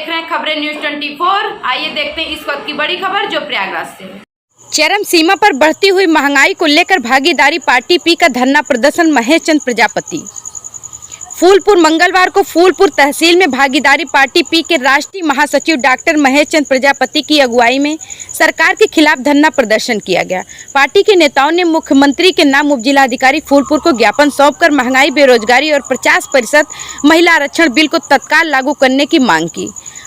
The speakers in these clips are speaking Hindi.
देख रहे हैं खबरें न्यूज 24। आइए देखते हैं इस वक्त की बड़ी खबर जो प्रयागराज से है। चरम सीमा पर बढ़ती हुई महंगाई को लेकर भागीदारी पार्टी पी का धरना प्रदर्शन महेश चंद प्रजापति। फूलपुर मंगलवार को फूलपुर तहसील में भागीदारी पार्टी पी के राष्ट्रीय महासचिव डॉक्टर महेश चंद प्रजापति की अगुवाई में सरकार के खिलाफ धरना प्रदर्शन किया गया। पार्टी के नेताओं ने मुख्यमंत्री के नाम उपजिलाधिकारी फूलपुर को ज्ञापन सौंपकर महंगाई, बेरोजगारी और 50% महिला आरक्षण बिल को तत्काल लागू करने की मांग की।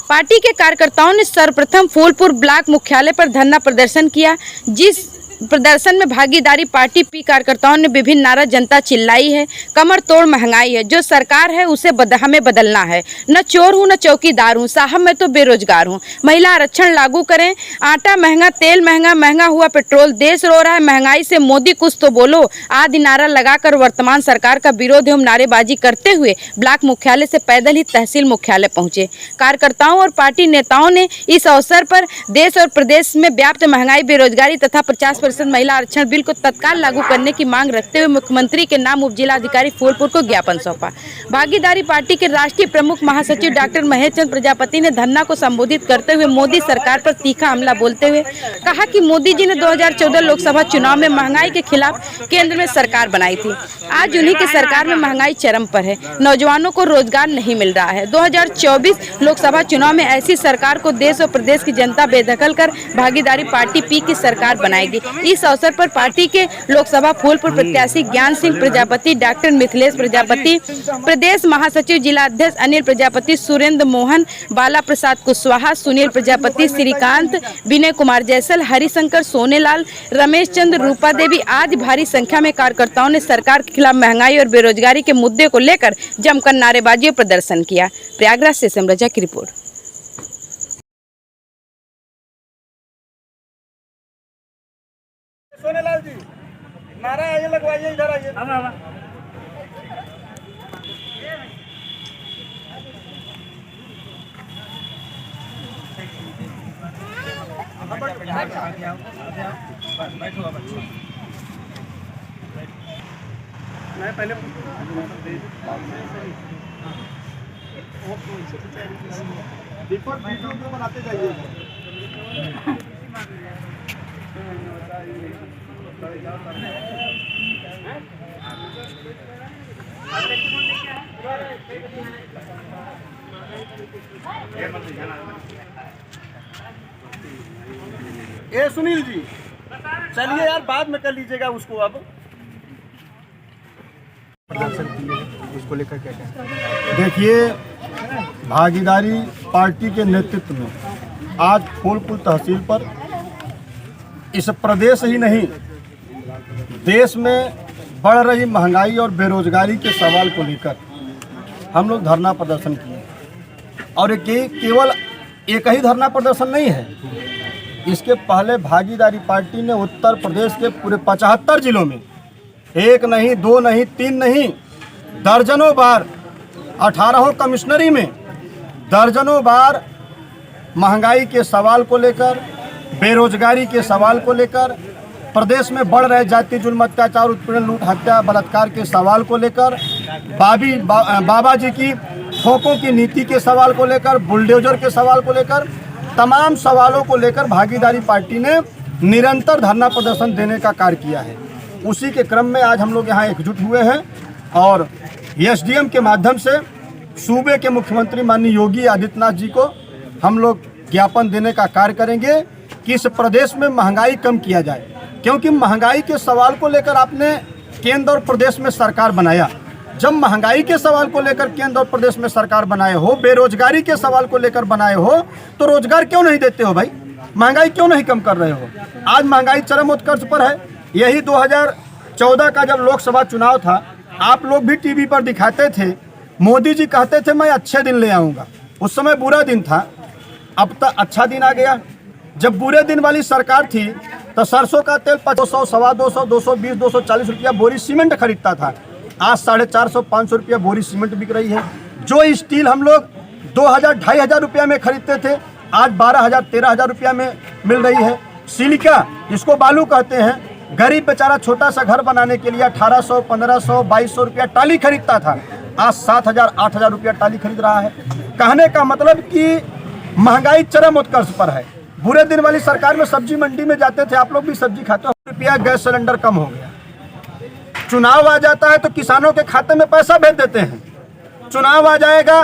पार्टी के कार्यकर्ताओं ने सर्वप्रथम फूलपुर ब्लॉक मुख्यालय पर धरना प्रदर्शन किया। जिस प्रदर्शन में भागीदारी पार्टी पी कार्यकर्ताओं ने विभिन्न नारा जनता चिल्लाई है, कमर तोड़ महंगाई है, जो सरकार है उसे हमें बदलना है, न चोर हूँ न चौकीदार हूँ, साहब मैं तो बेरोजगार हूँ, महिला आरक्षण लागू करें, आटा महंगा, तेल महंगा, महंगा हुआ पेट्रोल, देश रो रहा है महंगाई से, मोदी कुछ तो बोलो आदि नारा लगाकर वर्तमान सरकार का विरोध एवं नारेबाजी करते हुए ब्लॉक मुख्यालय से पैदल ही तहसील मुख्यालय पहुंचे। कार्यकर्ताओं और पार्टी नेताओं ने इस अवसर पर देश और प्रदेश में व्याप्त महंगाई, बेरोजगारी तथा 50% महिला आरक्षण बिल को तत्काल लागू करने की मांग रखते हुए मुख्यमंत्री के नाम उपजिलाधिकारी फूलपुर को ज्ञापन सौंपा। भागीदारी पार्टी के राष्ट्रीय प्रमुख महासचिव डॉक्टर महेश चंद प्रजापति ने धरना को संबोधित करते हुए मोदी सरकार पर तीखा हमला बोलते हुए कहा कि मोदी जी ने 2014 लोकसभा चुनाव में महंगाई के खिलाफ केंद्र में सरकार बनाई थी। आज उन्हीं की सरकार में महंगाई चरम पर है, नौजवानों को रोजगार नहीं मिल रहा है। 2024 लोकसभा चुनाव में ऐसी सरकार को देश और प्रदेश की जनता बेदखल कर भागीदारी पार्टी पी की सरकार बनाएगी। इस अवसर पर पार्टी के लोकसभा फूलपुर प्रत्याशी ज्ञान सिंह प्रजापति, डॉक्टर मिथिलेश प्रजापति, प्रदेश महासचिव जिला अध्यक्ष अनिल प्रजापति, सुरेंद्र मोहन, बाला प्रसाद कुशवाहा, सुनील प्रजापति, श्रीकांत, विनय कुमार जैसल, हरिशंकर सोनेलाल, रमेश चंद्र, रूपा देवी आदि भारी संख्या में कार्यकर्ताओं ने सरकार के खिलाफ महंगाई और बेरोजगारी के मुद्दे को लेकर जमकर नारेबाजी और प्रदर्शन किया। प्रयागराज से समरजा की रिपोर्ट। सोनेलाल जी, नारा आइए लगवाइए, इधर आइए। मैं पहले वीडियो बनाते जाइए। ए सुनील जी, चलिए यार, बाद में कर लीजिएगा उसको। अब इसको लेकर क्या कहना? देखिए, भागीदारी पार्टी के नेतृत्व में आज फूलपुर तहसील पर इस प्रदेश ही नहीं देश में बढ़ रही महंगाई और बेरोजगारी के सवाल को लेकर हम लोग धरना प्रदर्शन किए। और ये केवल एक ही धरना प्रदर्शन नहीं है, इसके पहले भागीदारी पार्टी ने उत्तर प्रदेश के पूरे 75 जिलों में एक नहीं, दो नहीं, तीन नहीं, दर्जनों बार 18 कमिश्नरी में दर्जनों बार महंगाई के सवाल को लेकर, बेरोजगारी के सवाल को लेकर, प्रदेश में बढ़ रहे जातीय जुल्म, अत्याचार, उत्पीड़न, लूट, हत्या, बलात्कार के सवाल को लेकर, बाबा जी की ठोकों की नीति के सवाल को लेकर, बुलडोजर के सवाल को लेकर, तमाम सवालों को लेकर भागीदारी पार्टी ने निरंतर धरना प्रदर्शन देने का कार्य किया है। उसी के क्रम में आज हम लोग यहाँ एकजुट हुए हैं और एसडीएम के माध्यम से सूबे के मुख्यमंत्री माननीय योगी आदित्यनाथ जी को हम लोग ज्ञापन देने का कार्य करेंगे कि इस प्रदेश में महंगाई कम किया जाए, क्योंकि महंगाई के सवाल को लेकर आपने केंद्र और प्रदेश में सरकार बनाया। जब महंगाई के सवाल को लेकर केंद्र और प्रदेश में सरकार बनाए हो, बेरोजगारी के सवाल को लेकर बनाए हो, तो रोजगार क्यों नहीं देते हो भाई? महंगाई क्यों नहीं कम कर रहे हो? आज महंगाई चरम उत्कर्ष पर है। यही 2014 का जब लोकसभा चुनाव था, आप लोग भी टीवी पर दिखाते थे, मोदी जी कहते थे मैं अच्छे दिन ले आऊँगा। उस समय बुरा दिन था, अब तक अच्छा दिन आ गया। जब बुरे दिन वाली सरकार थी तो सरसों का तेल 200, 250, 220, 240 रुपया बोरी सीमेंट खरीदता था। आज 450, 500 रुपया बोरी सीमेंट बिक रही है। जो स्टील हम लोग 2000, 2500 रुपया में खरीदते थे, आज 12,000, 13,000 रुपया में मिल रही है। सिलिका, जिसको बालू कहते हैं, गरीब बेचारा छोटा सा घर बनाने के लिए 1800, 1500, 2200 रुपया टाली खरीदता था, आज 7,000, 8,000 रुपया टाली खरीद रहा है। कहने का मतलब कि महंगाई चरम उत्कर्ष पर है। बुरे दिन वाली सरकार में सब्जी मंडी में जाते थे, आप लोग भी सब्जी खाते हो, रुपया गैस सिलेंडर कम हो गया। चुनाव आ जाता है तो किसानों के खाते में पैसा भेज देते हैं। चुनाव आ जाएगा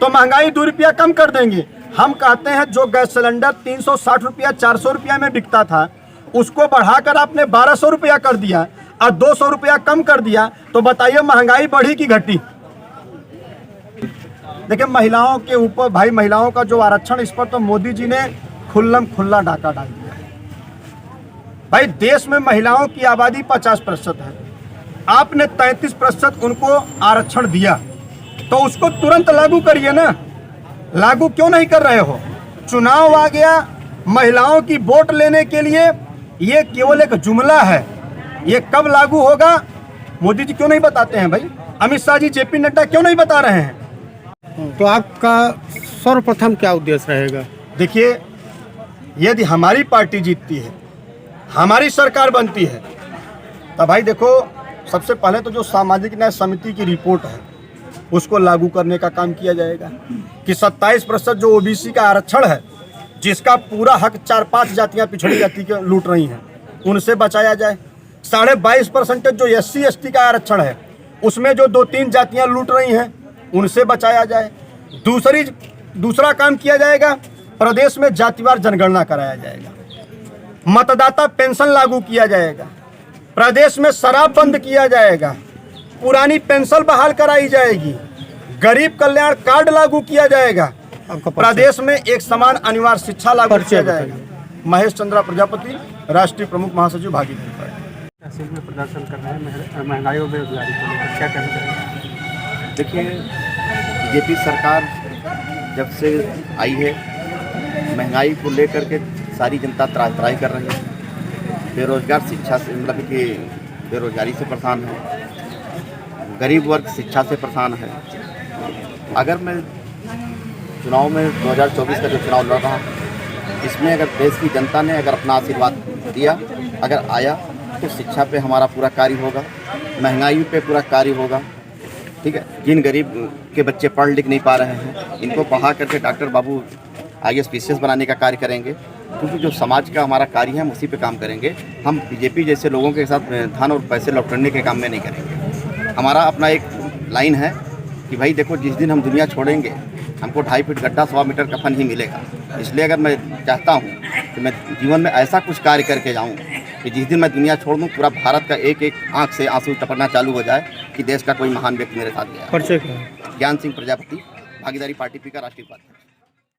तो महंगाई 2 रुपया कम कर देंगे। हम कहते हैं जो गैस सिलेंडर 360 रुपया 400 रुपया में बिकता था, उसको बढ़ाकर आपने 1200 रुपया कर दिया और 200 रुपया कम कर दिया, तो बताइए महंगाई बढ़ी कि घटी? देखिए महिलाओं के ऊपर, भाई महिलाओं का जो आरक्षण, इस पर तो मोदी जी ने खुल्लम खुल्ला डाका डाल दिया है। भाई देश में महिलाओं की आबादी 50% है, आपने 33% उनको आरक्षण दिया, तो उसको तुरंत लागू करिए ना। लागू क्यों नहीं कर रहे हो? चुनाव आ गया, महिलाओं की वोट लेने के लिए ये केवल एक जुमला है, ये कब लागू होगा मोदी जी क्यों नहीं बताते हैं? भाई अमित शाह जी, जेपी नड्डा क्यों नहीं बता रहे हैं? तो आपका सर्वप्रथम क्या उद्देश्य रहेगा? देखिए, यदि हमारी पार्टी जीतती है, हमारी सरकार बनती है, तो भाई देखो सबसे पहले तो जो सामाजिक न्याय समिति की रिपोर्ट है उसको लागू करने का काम किया जाएगा कि 27% जो ओबीसी का आरक्षण है, जिसका पूरा हक 4-5 जातियां पिछड़ी जाति के लूट रही हैं, उनसे बचाया जाए। 22.5% जो SC ST का आरक्षण है, उसमें जो 2-3 जातियां लूट रही हैं, उनसे बचाया जाए। दूसरा काम किया जाएगा, प्रदेश में जातिवार जनगणना कराया जाएगा, मतदाता पेंशन लागू किया जाएगा, प्रदेश में शराब बंद किया जाएगा, पुरानी पेंशन बहाल कराई जाएगी, गरीब कल्याण कार्ड लागू किया जाएगा, प्रदेश में एक समान अनिवार्य शिक्षा लागू किया जाएगा। महेश चंद्रा प्रजापति, राष्ट्रीय प्रमुख महासचिव भागीदारी पार्टी। तहसील में प्रदर्शन कर रहे हैं महंगाई और बेरोजगारी को लेकर, क्या कहना चाहिए? देखिए, बीजेपी सरकार जब से आई है, महंगाई को लेकर के सारी जनता त्राही कर रही है। बेरोजगार शिक्षा से, मतलब कि बेरोजगारी से परेशान है, गरीब वर्ग शिक्षा से परेशान है। अगर मैं चुनाव में 2024 का जो चुनाव लड़ रहा हूँ, इसमें अगर देश की जनता ने अगर अपना आशीर्वाद दिया, अगर आया, तो शिक्षा पे हमारा पूरा कार्य होगा, महंगाई पे पूरा कार्य होगा। ठीक है, जिन गरीब के बच्चे पढ़ लिख नहीं पा रहे हैं, इनको पढ़ा करके डॉक्टर बाबू आगे स्पेशलिस्ट बनाने का कार्य करेंगे, क्योंकि जो समाज का हमारा कार्य है हम उसी पे काम करेंगे। हम बीजेपी जैसे लोगों के साथ धन और पैसे लौटने के काम में नहीं करेंगे। हमारा अपना एक लाइन है कि भाई देखो, जिस दिन हम दुनिया छोड़ेंगे, हमको 2.5 फीट गड्ढा 100 मीटर कफन ही मिलेगा। इसलिए अगर मैं चाहता हूँ कि मैं जीवन में ऐसा कुछ कार्य करके जाऊँ कि जिस दिन मैं दुनिया छोड़ दूँ, पूरा भारत का एक एक आँख से आंसू टपकना चालू हो जाए कि देश का कोई महान व्यक्ति मेरे साथ गया। परिचय क्या है? ज्ञान सिंह प्रजापति, भागीदारी पार्टी पी का राष्ट्रीय उपाध्यक्ष।